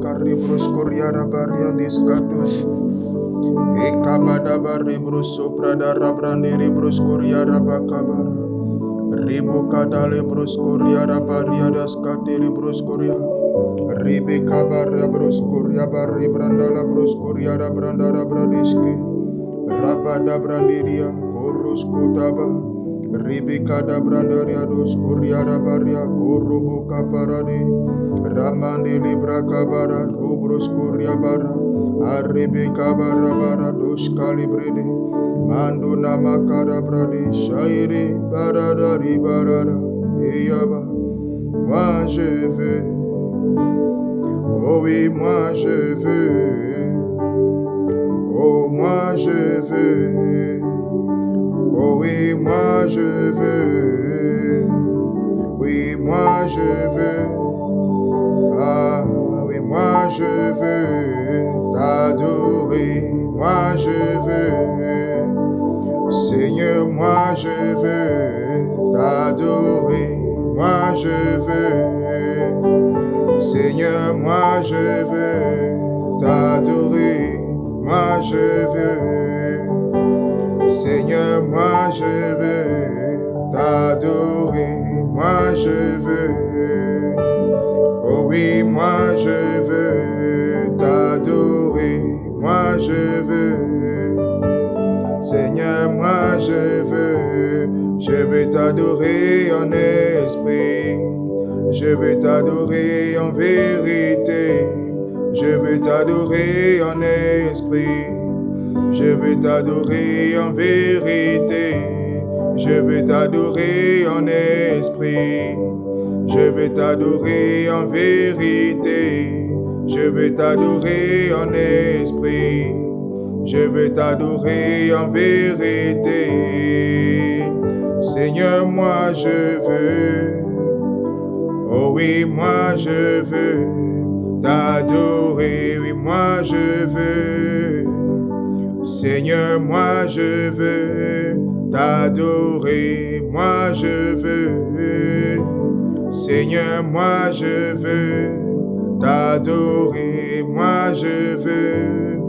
Karibroskoria Rabaria Discatosi. Ekabadaba Rebroso Prada Rabrande Rebroskoria Rabakabara. Ribokadale Broskoria Rabaria Dascatele Broskoria. Rebekabara Broskoria Barri Brandala Broskoria Rabranda Rabradiski. Rabada Brandiria, Koroskotaba. Rebekada Brandaria Doskoria Rabaria, Koroboka Parade. Ramande Libra Kabara, Rubroskoria Bara. Arrebeka Barabara, Doskali Brede. Mando Namakara Brade, Shairi, Barada Ribarada, Eyaba. Moi je veux, oh oui, moi je veux, oh moi je veux, oh oui, moi je veux, oui, moi je veux, ah oui, moi je veux t'adorer, moi je veux, Seigneur, moi je veux t'adorer, moi je veux, Seigneur, moi je veux t'adorer, moi je veux, Seigneur, moi je veux t'adorer, moi je veux, oh oui, moi je veux t'adorer, moi je veux, Seigneur, moi je veux t'adorer en esprit, je veux t'adorer en vérité, je veux t'adorer en esprit, je veux t'adorer en vérité, je veux t'adorer en esprit, je veux t'adorer en vérité, je veux t'adorer en esprit, je veux t'adorer en vérité. Seigneur, moi je veux, oh oui, moi je veux t'adorer, oui, moi je veux. Seigneur, moi je veux t'adorer, moi je veux. Seigneur, moi je veux t'adorer, moi je veux.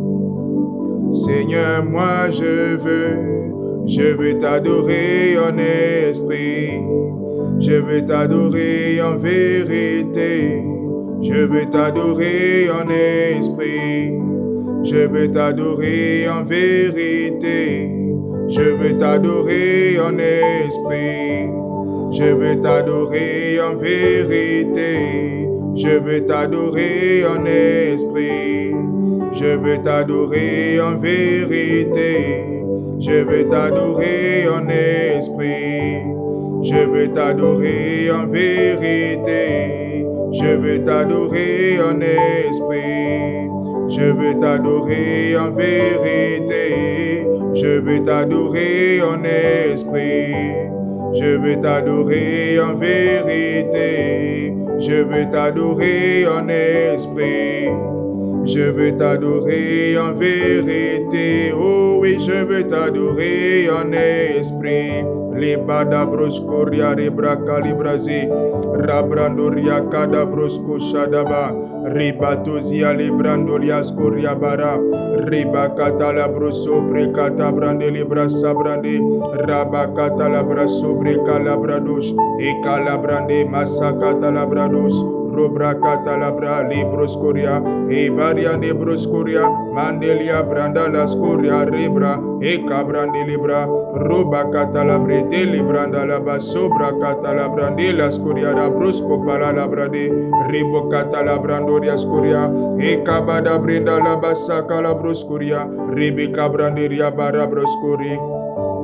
Seigneur, moi je veux t'adorer en esprit, je veux t'adorer en vérité, je veux t'adorer en esprit, je veux t'adorer en vérité, je veux t'adorer en esprit, je veux t'adorer en vérité, je veux t'adorer en esprit, je veux t'adorer en vérité, je veux t'adorer en esprit, je veux t'adorer en vérité, je veux t'adorer en esprit, je veux t'adorer en vérité, je veux t'adorer en esprit, je veux t'adorer en vérité, je veux t'adorer en esprit, je veux t'adorer en vérité, oh oui, je veux t'adorer en esprit. Libada broskoria rebraka librazi, rabrandoria kada brosko shadaba, ribatozia librandoria skoria bara, ribakata la broso prekata brande libra sabrande, rabakata la braso prekala bradosh, ekala brande masakata la brados. Robra Catalabra, Libroscoria, Ebaria de Broscoria, Mandelia Branda la Scoria, Rebra, Ecabrande Libra, Roba Catalabre, de Libranda la Basobra Catalabrande la Scoria, da Brosco Palalabrade, Ribo Catalabrandoria Scoria, Ecabada Brenda la Basaca la Broscoria, Rebecca Branderia Barra Broscori.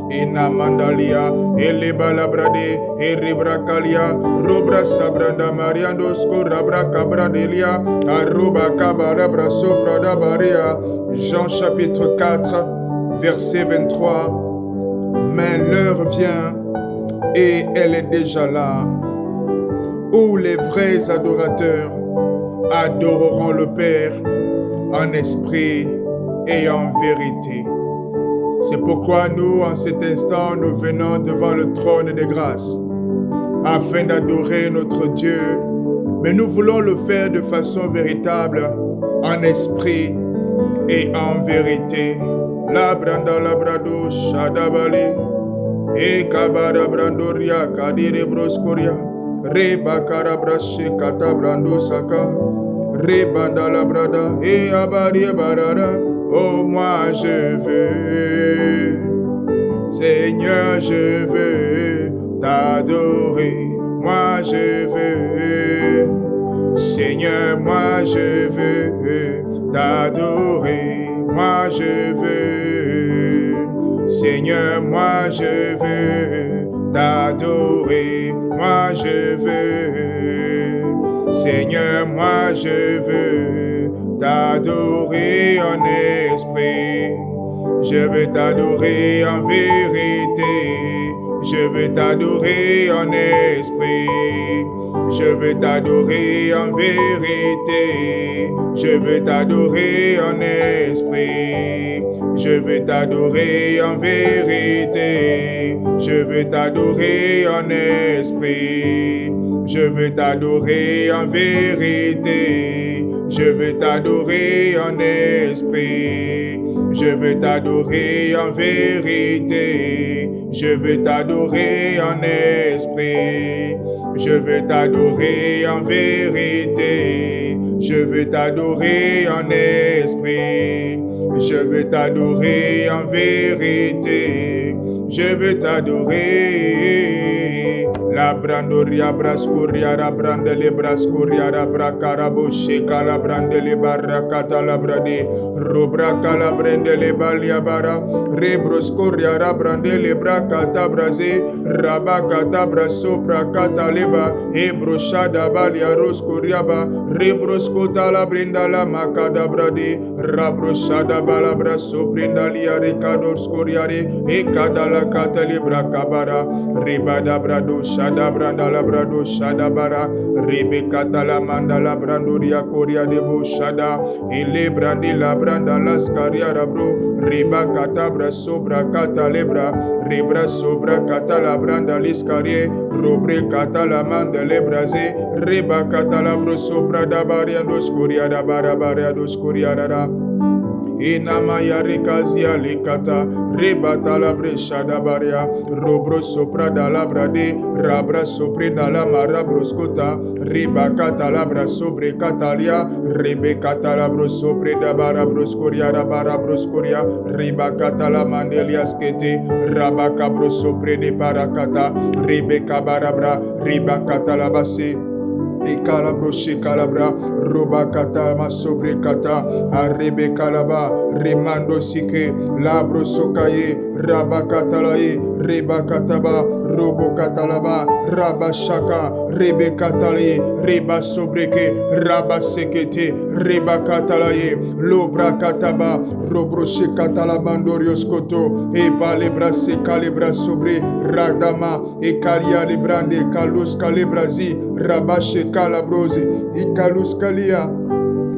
Ina mandalia, eleba labrade, eribrakalia, robra sabranda mariando skora braka brandelia, aruba kabarabra sopra da baria. Jean chapitre 4, verset 23. Mais l'heure vient, et elle est déjà là, où les vrais adorateurs adoreront le Père en esprit et en vérité. C'est pourquoi nous, en cet instant, nous venons devant le trône de grâce, afin d'adorer notre Dieu, mais nous voulons le faire de façon véritable, en esprit et en vérité. La branda la brado shadabali e kabara brandoria kadire broskoria re bakara brashe kata brando saka re banda la brada e abari barara. Oh, moi je veux, Seigneur, je veux t'adorer. Moi je veux, Seigneur, moi je veux t'adorer. Moi je veux, Seigneur, moi je veux t'adorer. Moi je veux, Seigneur, moi je veux t'adorer en esprit. Je veux t'adorer en vérité. Je veux t'adorer en esprit. Je veux t'adorer en vérité. Je veux t'adorer en esprit. Je veux t'adorer en vérité. Je veux t'adorer en esprit. Je veux t'adorer en vérité. Je veux t'adorer en esprit. Je veux t'adorer en vérité. Je veux t'adorer en esprit. Je veux t'adorer en vérité. Je veux t'adorer en esprit. Je veux t'adorer en vérité. Je veux t'adorer. La brandoria brascuria la brandele brascuria la bracarabo sheka la brandele barracata la brade robraca la brandele balia bara rebroscoria la brandele bracata brase rabacata braso bracata leba ebrochada balia roscoriaba rebroscota la brenda la macada brade rabrochada bala braso brendalia recador scoriare e cadala catale bracabara rebada brado Shada branda la brado shada bara Rebecca la manda la brandoria coria de bo shada ele brandi la branda la scaria bro reba catabra sobra cata lebra rebra sobra cata la branda liscarie robre cata la manda lebraze reba cata la bro sobra da baria dos coria da bara baria dos coria da Inamaya rekazia lekata rebata la bresha da baria robro sopra da la brade rabra sopre da la marabroscota rebakata la bra sobre catalia rebekata la bro sopre da barabroscoria da barabroscoria rebakata la mandelia skete rabaka bro sopre de parakata rebeka barabra rebakata la basse e calabro she calabra roba kata ma sobre kata arebe kalaba remando sike labro sokaye rabakatalaye reba kataba robo katalaba raba shaka rebe katalaye reba sobreke raba sekete reba katalaye lobra kataba robro she katalabandorios koto e palebra se calebra sobre radama e kalia librande kalus kalebrazi rabashe kalabroze ikalus kalia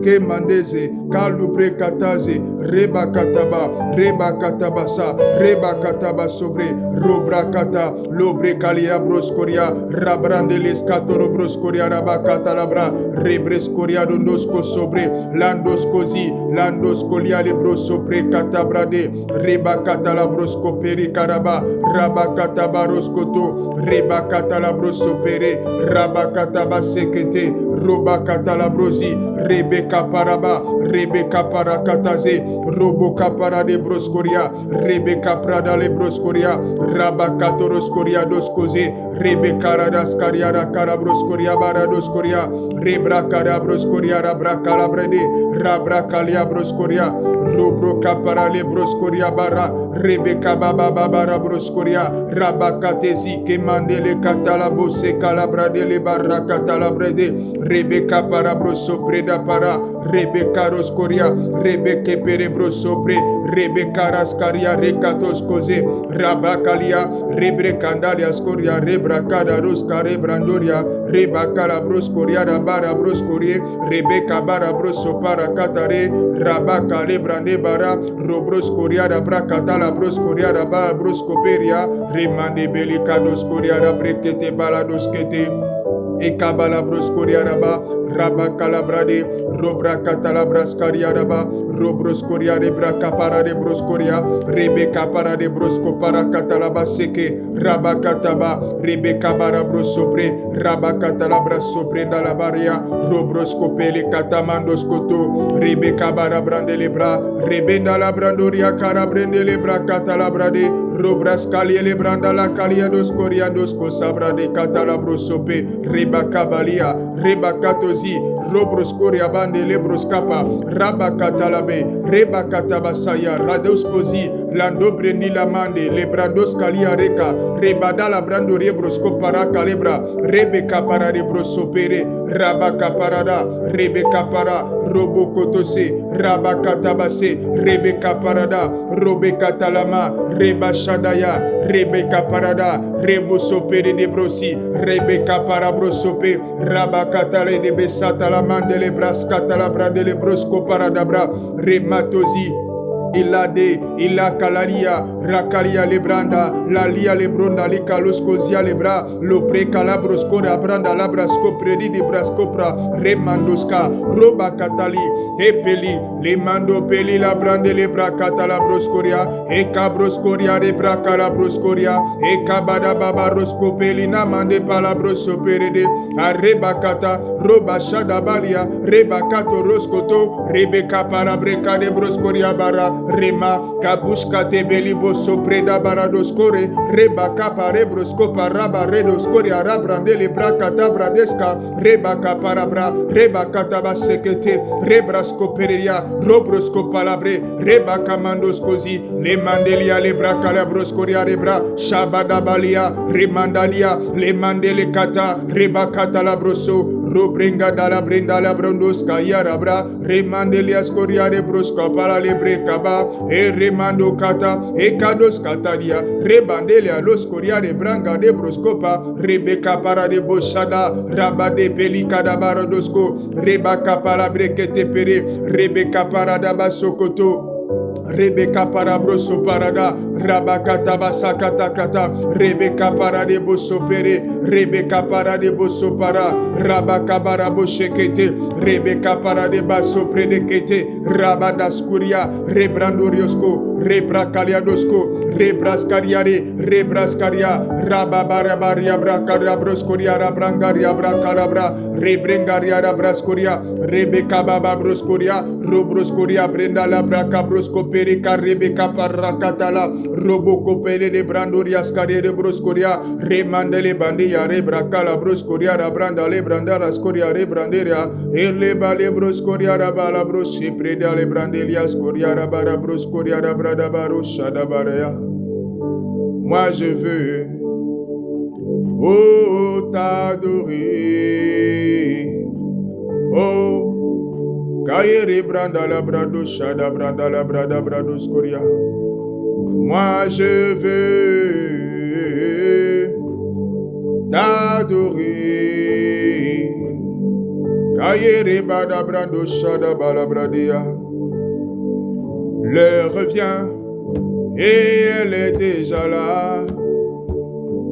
ke mandeze kalubre kataze reba katabasa reba kataba sobre robra kata lobre kalia broskoria rabrandeles katoro broskoria rabakata labra rebreskoria dondosko sobre landoskozi landoskolia le brosopre katabrade reba katala brosko peri karaba rabakata baroskoto reba katala brosopere rabakata sekete roba katala brozi rebe kaparaba Rebecca parakataze robo kapara de broscoria Rebecca prada le broscoria rabakatoroscoria doskoze Rebecca radascaria carabroscoria baradoscoria rebra carabroscoria rabra calabrede rabra calia broscoria robro kapara le broscoria bara Rebecca baba bara broscoria rabakatezi ke mandele katala bose calabrade le barra catalabrede Rebecca para broso preda para Rebecca roscoria Rebecca perebro sopre Rebecca rascaria recatos coze rabakalia rebre candalia scoria rebra cada rosca rebrandoria reba calabroscoria rabara broscorie Rebecca bara broso para catare rabaka lebrande bara robroscoria rabra catala broscoria rabara broscoperia remande belicados coria rabrekete baladoskete Ekabala broskoriaraba, rabakalabrade, robrakatalabraskariaraba, robroskoria de brakapara de broskoria, rebeka para de broskopara katalaba seke, rabakataba, rebeka bara brosopre, rabakatalabra soprenda la baria, robroskopele katamandos koto, rebeka bara brandelebra, rebenda la brandoria karabrendele brakatalabrade, robraskalie le branda la kaliados koriandos kosabra de katalabrosope, rebakabalia, rebakatozi, robroskoria bande lebroskapa, rabakatalabe, rebakatabasaya, radoskozi, lando brendi la mande, lebrandos kalia reka, rebadala brando rebroskopara kalebra, rebeka para rebrosopere, rabakaparada, rebeka para, robokotose, rabakatabase, rebeka parada, robekatalama, rebashadaya, rebeka parada, rebosopere de brosi, rebeka para brosope, rabakatale de besata la mandele braskata la brandele brosco paradabra, rematozi, ilade, ila kalaria, rakalia lebranda, la lia lebronda, li kaloskozia lebra, lo pre calabroskora branda labrasko predi de braskopra, remandoska, roba katali, epeli, le mando peli la brande lebra katalabroskoria, e cabroskoria rebra calabroskoria, e kabada baba roskopeli na mande palabroso perede, areba kata, roba shadabalia, reba kato roskoto, rebeka parabreka de broskoria bara, rema kabushka tebeli boso preda baradoskore, reba kapa rebroskopa raba redoskoria rabrandele brakata bradeska, reba kaparabra, reba kataba sekete, rebraskoperia, robroscopalabre, reba kamandoskozi, le mandelia le brakalabroskoria rebra, shabadabalia, remandalia, le mandele kata, reba katalabroso, robrenga dala brenda la brondoska yarabra, remandelia skoria rebroska pala lebre kaba, e remando kata, e kados katadia, rebandelia los koria rebranga de broskopa, rebeka para de boshada, rabade pelikada barodosko, rebaka para brekete pere, rebeka para dabasokoto, rebeka para broso parada, rabakata basakata kata, rebeka para de boso pere, rebeka para de boso para, rabaka bara boshekete, rebeka para de baso predekete, rabadaskuria, rebrandoriosko, rebrakaliadosko, rebraskariare, rebraskaria, rababarabaria brakarabroskoria, rabrangaria brakarabra, rebrengaria rabraskoria, rebeka baba broskoria, robroskoria brenda la brakabrosko perika, rebeka parakatala, roboko pele de brandoria skaria de broskoria, remandele bandia, rebrakala broskoria, rabranda le branda la skoria, rebranderia, ele bale broskoria, rabala brosi preda le brandelia skoria, rabara broskoria, rabrada baro shadabarea. Moi je veux, oh, t'adorer, oh, Kairi branda la brado shada branda la brada brado skoria. Moi je veux t'adorer. Kairi brada brado shada bala bradia. L'heure revient et elle est déjà là.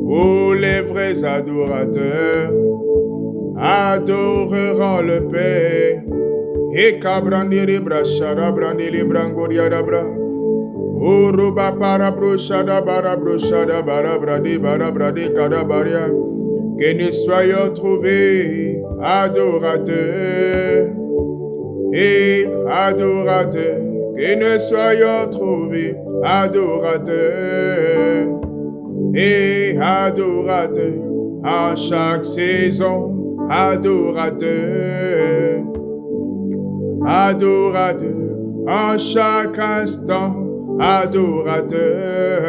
Oh, les vrais adorateurs adoreront le Père. E kabrandiri brashara brandili brangoria dabra. Uruba para broshada bara broshada bara brandi bara brandi kadabaria. Que nous soyons trouvés adorateurs et adorateurs. Que nous soyons trouvés adorateurs et adorateurs. En chaque saison, adorateurs. Adorateur, en chaque instant, adorateur.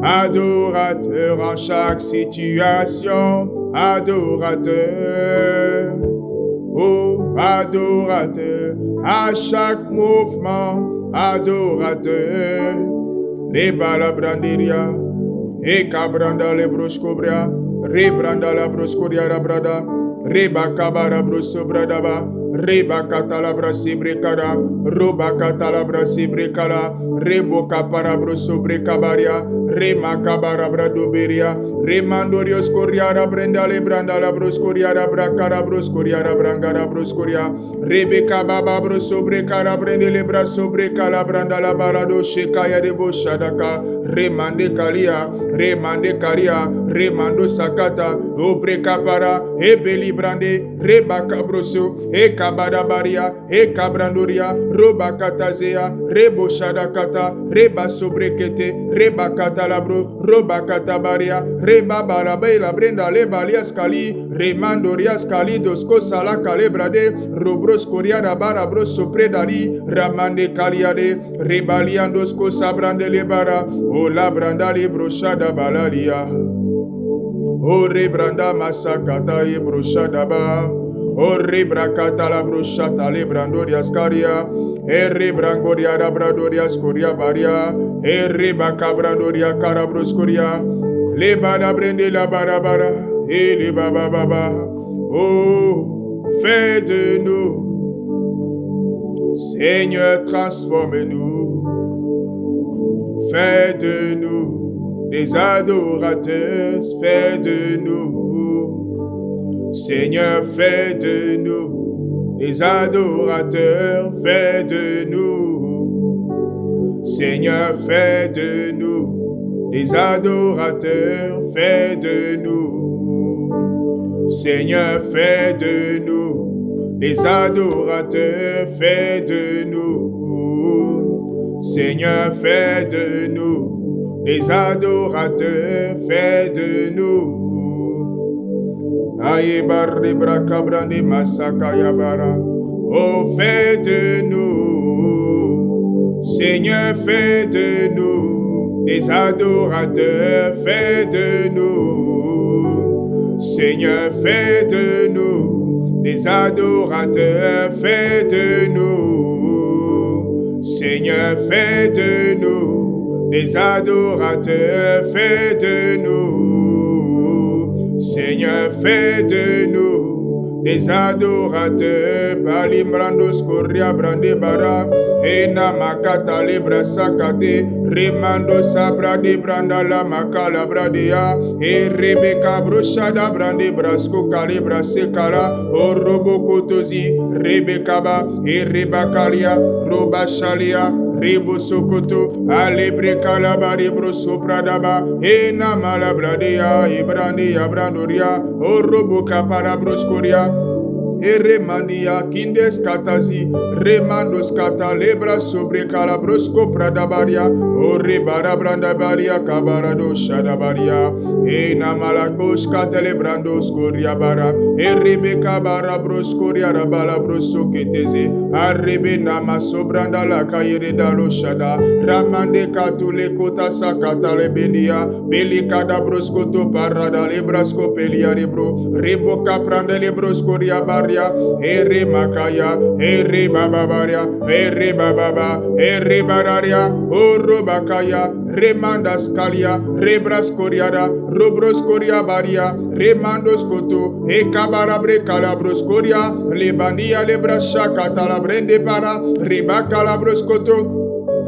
Adorateur en chaque situation, adorateur. Oh, adorateur, à chaque mouvement, adorateur. Les balabrandiria, et cabranda les broscobria, rebranda la broscoria rabrada, reba cabara brosobradaba. Reba katalabra sibrekada, roba katalabra sibrekala, rebo kaparabro sobrekabaria, rema kabara bradoberia, Remandorios Coriara Brendale Brandala Broscoriara Bracara Broscoriara Brangara Broscoria Rebecca Baba Brosobre Cara Brendele Brasobre Cala Brandala Barado Shekaya de Boshadaka Remande Kalia Remande Karia Remando Sakata Obre Capara Ebeli Brande Rebaka Broso Ekabada Baria Ekabrandoria Roba Katazea Rebo Shadakata Reba Sobrekete Reba Katalabro Roba Katabaria Reba Barabela Brenda Lebalia Scali Remandoria Scali Dosko Sala Calebrade Robros Coriara Barabros Sopredali Ramande Caliade Rebaliandosko Sabrande Lebara O la Branda Libroshada Balalia O Rebranda Masakata Ebroshada Ba O Rebrakata la Broshata Lebrandoria Scaria Ere Brangoria Rabradoria Scoria Baria Ere Bacabrandoria Carabroscoria Lebana Brende la Barabara et les Baba Baba. Oh, fais de nous, Seigneur, transforme-nous. Fais de nous des adorateurs, fais de nous. Seigneur, fais de nous des adorateurs, fais de nous. Seigneur, fais de nous des adorateurs, fais de nous. Seigneur, fais de nous des adorateurs, fais de nous. Seigneur, fais de nous des adorateurs, fais de nous. Aïe barre bracabrandi masakaya bara. Oh, fais de nous. Seigneur, fais de nous des adorateurs, fais de nous. Seigneur, fais de nous des adorateurs, fais de nous. Seigneur, fais de nous des adorateurs, fais de nous. Seigneur, fais de nous des adorateurs. Balimrandos Corria Brande Bara. Ena makata lebra sakate remando sabra de branda la makala bradea e rebeka broshada brande brasko kalebra sekala o robo kotozi rebeka ba e rebakalia roba shalia rebo sokoto alebre kalabari broso pradaba ena mala bradea e brande abrandoria o robo kapara broskoria Eremandia kindes katazi remandos kata lebra sobre calabrosco pradabaria ore barabranda baria kabarado shadabaria ena malakos katelebrandos koria bara erebe kabara broskoria rabala broso keteze arebe nama sobranda la kayere dalo shada ramande katule kota sakata lebendia belikada broskoto parada lebrasko pelia rebro rebo kapranda lebroskoria baria Ere makaya, ere bababaria, ere bababa, ere bararia, oro bakaya, remandas kalia, rebras coriada, robros coria baria, remandos koto, e kabarabre calabros coria, lebania lebrasha catalabrende para, reba calabros koto.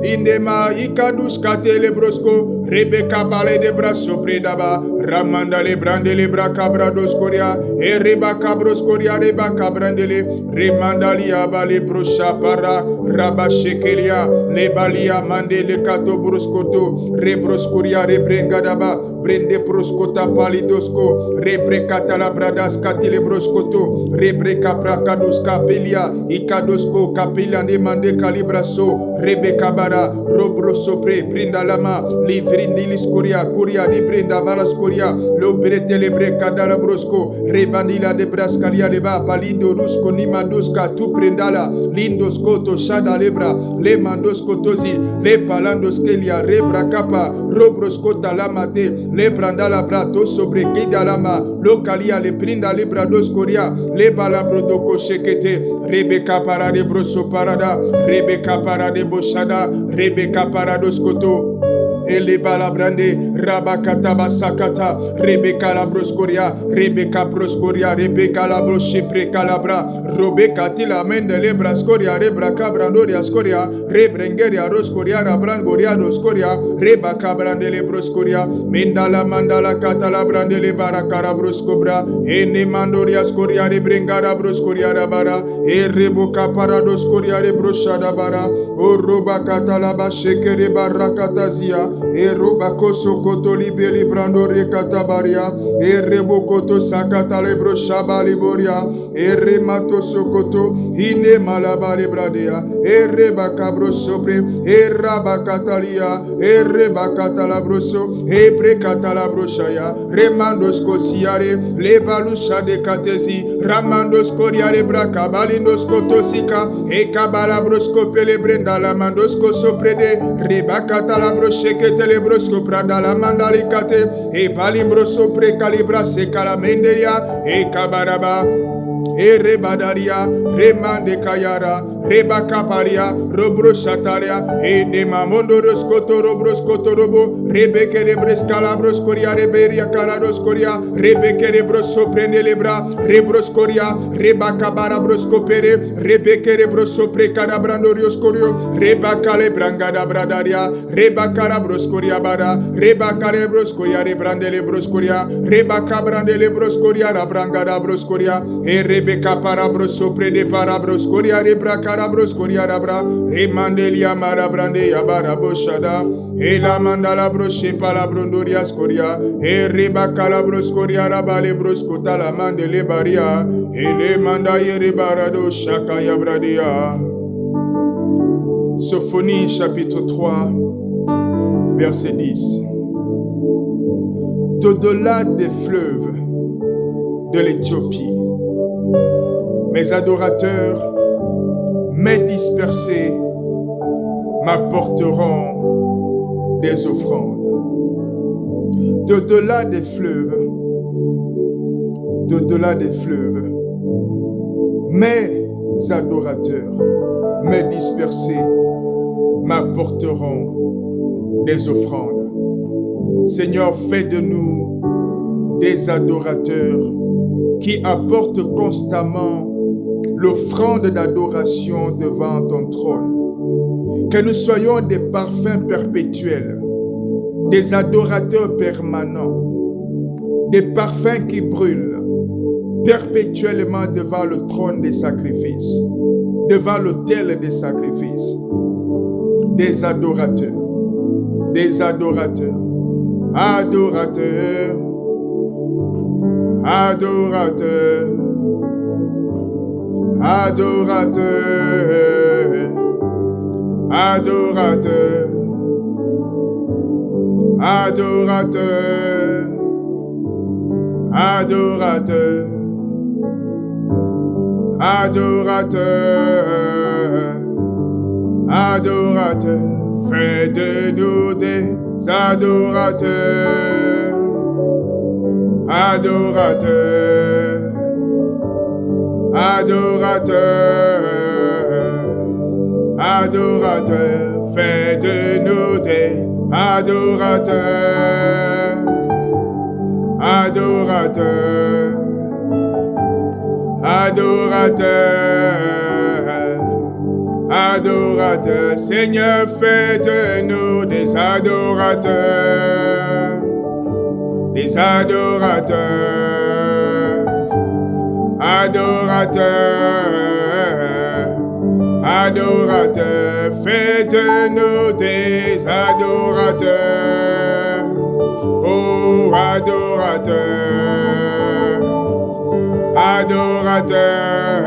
Indema ikadus katele brosko Rebecca bale de braso predaba ramanda le brande le braca brados coria e reba cabros coria reba cabrandele remandali abale brosha para raba shekelia le balia mande le kato broskoto rebros coria rebrengadaba brende proskota palidosko rebrekata la bradas katile broskoto rebreka prakadus kapelia ikadosko kapila ne mande calibraso rebeka bara robro sopre brinda lama livrindilis coria coria di brinda valas coria lo bretele breka dala brosco rebandila de brascalia leva palindo rusko ni mandoska tu prendala lindos koto shada lebra le mandosko tozi le palandos kelia rebra kapa robros kota lamate le prandala brato sobre kidalama lokalia le prinda le brados coria le balabro doko shekete rebeka para de broso parada rebeka para de boshada rebeka para dos koto Ele balabrande Rabakataba sakata, Rebecca la broscoria, Rebecca broscoria, Rebecca la broshipre calabra, Rebecca tila mendele brascoria, Rebra cabrandoria scoria, Rebrengeria roscoria, Rabrangoria roscoria, Reba cabrandele broscoria, Mendala mandala catala brandele baracara broscobra, Ene mandoria scoria, Rebrengara broscoria rabara, E reboca paradoscoria, Rebroshada bara, O roba catalaba shekere barakatazia, E roba koso koto libeli brandore katabaria, E rebo koto sakata lebro shaba liboria, E remato sokoto, Ine malaba libradea, E reba cabro sobre, E raba catalia, E reba catalabroso, E precatalabroshaya, Remandos kosiare, Lebalusha de katezi, Ramandos koriare brakabalindos kotosika, E kabalabrosco pelebrenda la mandosco soprede, Rebakata la brocheke telebrosco prada la mandalicate, E palimbro sopre calibra seca la menderia, E kabaraba, E rebadaria, remande kayara, reba kaparia, robro shataria, e nema mondoros kotorobros kotorobo, rebeke rebres calabros coria, reberia calaros coria, rebeke rebros soprende lebra, rebros coria, reba cabara broscopere, rebeke rebros sopre carabrandorios corio, reba calebrangada bradaria, reba carabros coria bara, reba carebros coria, rebrandele broscoria, reba cabrandele broscoria, rabrangada broscoria, e rebeka parabros sopre de parabros coria, rebra carabros coria rabra, e mandelia marabrande yabara boshada, e la mandala broche palabrondorias coria, e reba calabros coria rabale broscota la mandele baria, e le mandaye rebarado shaka yabradia. Sophonie chapitre 3 verset 10. D'au-delà des fleuves de l'Éthiopie, mes adorateurs, mes dispersés, m'apporteront des offrandes. D'au-delà des fleuves, mes adorateurs, mes dispersés, m'apporteront des offrandes. Seigneur, fais de nous des adorateurs qui apportent constamment l'offrande d'adoration devant ton trône. Que nous soyons des parfums perpétuels, des adorateurs permanents, des parfums qui brûlent perpétuellement devant le trône des sacrifices, devant l'autel des sacrifices. Des adorateurs, adorateurs, adorateurs, adorateurs, adorateurs, adorateurs, adorateurs, adorateurs, adorateurs, fais de nous des adorateurs, adorateurs, adorateurs, adorateurs, fais de nous des adorateurs, adorateurs, adorateurs, adorateurs. Seigneur, fais de nous des adorateurs, des adorateurs, adorateurs, adorateurs. Fais de nous des adorateurs, oh adorateurs, adorateurs,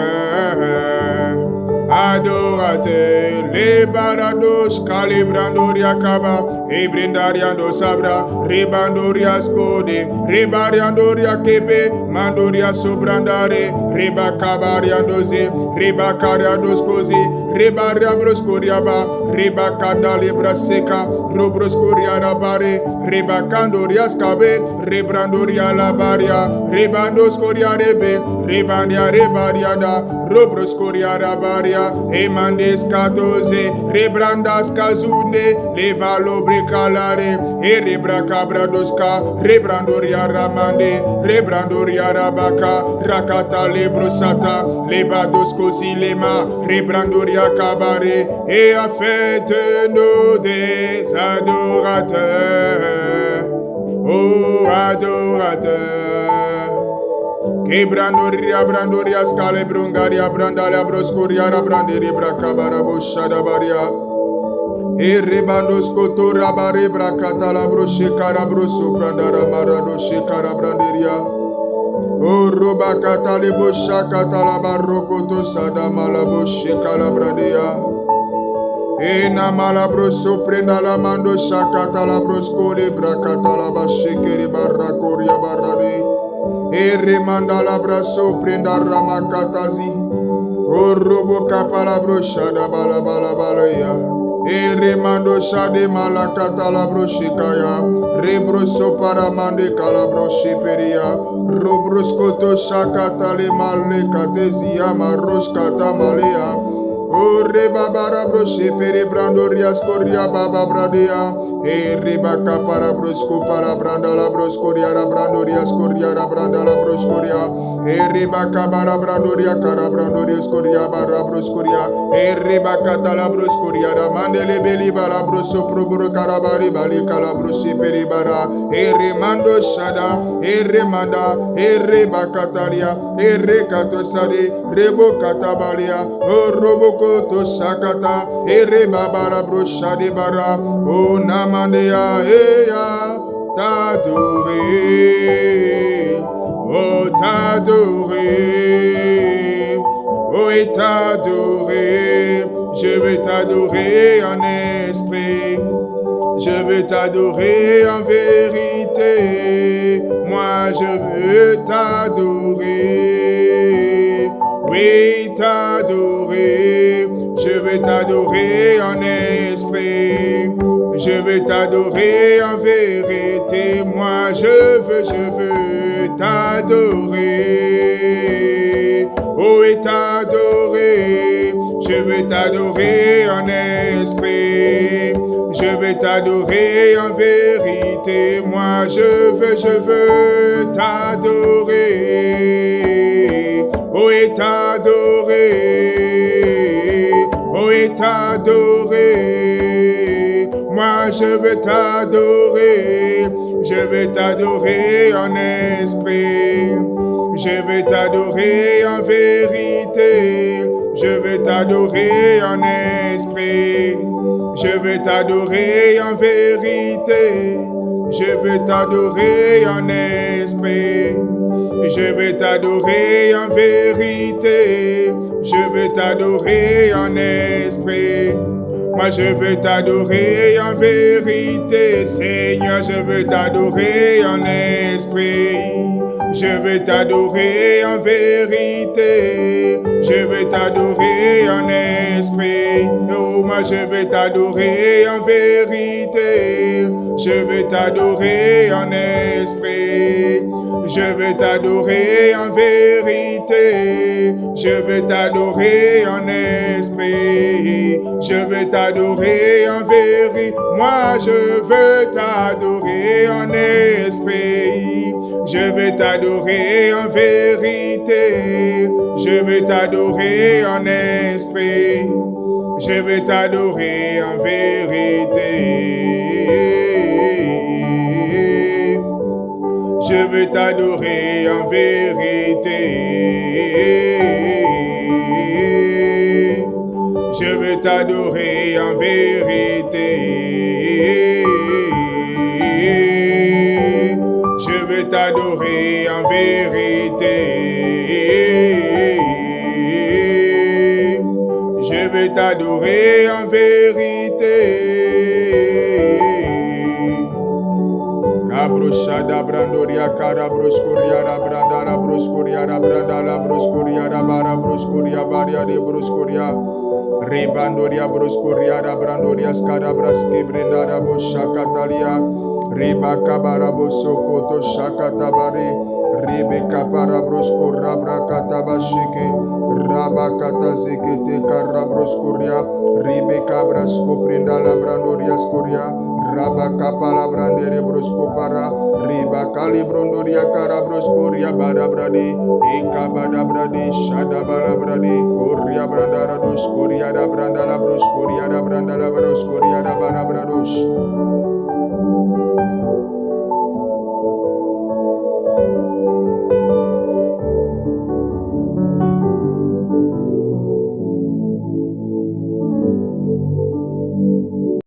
adorateurs. Les barados calibrandoria caba, ebrindariando sabra, rebandoria scode, rebariandoria kebe, mandoria sobrandare, rebacabariandoze, rebacariandos cosi, rebariabroscoriaba, rebacanda lebra seca, robroscoria rabare, rebacandoria scabe, rebrandoria labaria, rebandoscoria rebe, rebania rebariada, Robroscoria rabaria, Emandes katoze, Rebrandas kazune, Levalobre calare, Erebracabradoska, Rebrandoria ramande, Rebrandoria rabaka, Rakata lebrosata, Lebadoskosi lema, Rebrandoria kabare, et a fait de nous des adorateurs. Oh, adorateur. Kebrandoria brandoria scale brungaria brandalia broscoria brandere bracabara boshada baria. E rebandos cotora bare bracata la broche carabroso brandara marado shekara branderia. O roba catale bosha catala barrocoto sada malaboshe calabradea. E na malabroso prenda la mando shakata la broscole bracata la bashekeri barracoria barrade. E remanda la braso prenda ramakatazi. O robo capala broshada bala bala balaya. E remando shade malakata la broshikaya. Rebroso paramande calabroshi peria. Robroscoto shakata le male katezia maroshkata malea. O rebabara broshe pere brandorias coria baba bradea. E rebaka para brosco para branda la broscoria la brandorias coria la branda la broscoria. E rebaka bara brandoria cara brandorias coria bara broscoria. E rebaka tala broscoria la mandele beli bala broso probro carabari bali cala broshe pere bara. E remando shada e remanda e rebaka talia e recato sade rebo katabalia o robo to sakata ere babara brosha de bara o namandea eya t'adorer oh t'adorer oh et t'adorer je vais t'adorer en esprit je veux t'adorer en vérité moi je veux t'adorer oui t'adorer je veux t'adorer en esprit je veux t'adorer en vérité moi je veux t'adorer oh et t'adorer je veux t'adorer en esprit je veux t'adorer en vérité moi je veux t'adorer oh et t'adorer oh et t'adorer moi je veux t'adorer en esprit je veux t'adorer en vérité je veux t'adorer en esprit je veux t'adorer en vérité je veux t'adorer en esprit je veux t'adorer en vérité je veux t'adorer en esprit moi je veux t'adorer en vérité Seigneur je veux t'adorer en esprit je veux t'adorer en vérité je veux t'adorer en esprit oh moi je veux t'adorer en vérité je veux t'adorer en esprit je veux t'adorer en vérité je veux t'adorer en esprit je veux t'adorer en vérité moi je veux t'adorer en esprit je veux t'adorer en vérité je veux t'adorer en esprit je veux t'adorer en vérité je veux t'adorer en vérité je veux t'adorer en vérité je veux t'adorer en vérité je veux t'adorer en vérité Cabroshada brandoria cara broscoria branda la broscoria branda la broscoria bara broscoria baria de broscoria rebandoria broscoria brandoria scara braske brenda bosha catalia reba cabara bosoko to shakatabare rebe capara broscora bracata bashike Rabakata zekete karabroskoria. Ribe kabrasko prenda la brandoria skoria. Rabakapa la brandere broskopara. Riba kali brondoria karabroskoria badabrade. Eka badabrade shadabala brade. Koria brandara dos koria da brandala broskoria da brandala broskoria da badabrados.